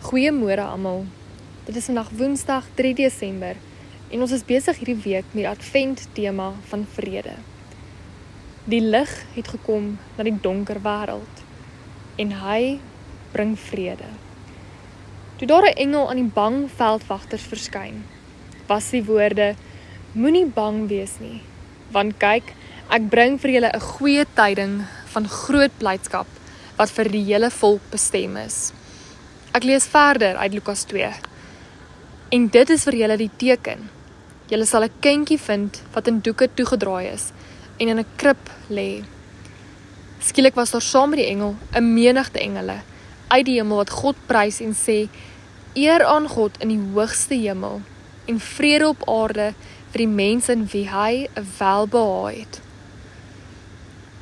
Goeiemôre almal. Dit is vandag Woensdag 3 Desember en ons is besig hierdie week met die Advent tema van vrede. Die lig het gekom na die donker wêreld en hy bring vrede. Toe daar 'n engel aan die bang veldwagters verskyn, was die woorde: "Moenie bang wees nie, want kyk, ek bring vir julle 'n goeie tyding van groot blydskap wat vir die hele volk bestem is." Ek lees verder uit Lukas 2. En dit is vir julle die teken. Julle sal 'n kindjie vind wat in doeke toegedraai is en in 'n krib lê. Skielik was daar saam met die engel 'n menigte engele uit die hemel wat God prys en sê: "Eer aan God in die hoogste hemel en vrede op aarde vir die mense in wie hy 'n welbehae het."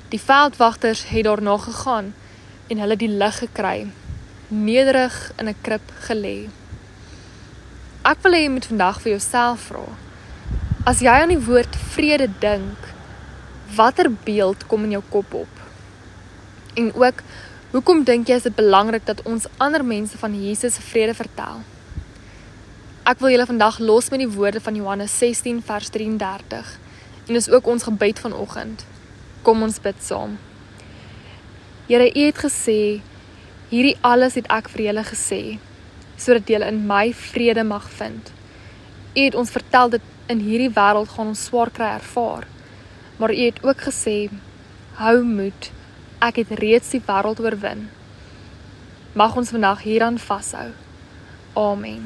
Die veldwagters het daarna gegaan en hulle die lig gekry, nederig in 'n krib gelê. Ek wil hê jy moet vandag vir jouself vra: as jy aan die woord vrede dink, watter beeld kom in jou kop op? En ook, hoekom dink jy is dit belangrik dat ons ander mense van Jesus se vrede vertel? Ek wil julle vandag los met die woorde van Johannes 16 vers 33 en dis ook ons gebed vanoggend. Kom ons bid saam. Here, U het gesê, hierdie alles het ek vir julle gesê, sodat julle in my vrede mag vind. U het ons vertel dat in hierdie wêreld gaan ons swaar kry ervaar, maar U het ook gesê, hou moed, ek het reeds die wêreld oorwin. Mag ons vandag hieraan vashou. Amen.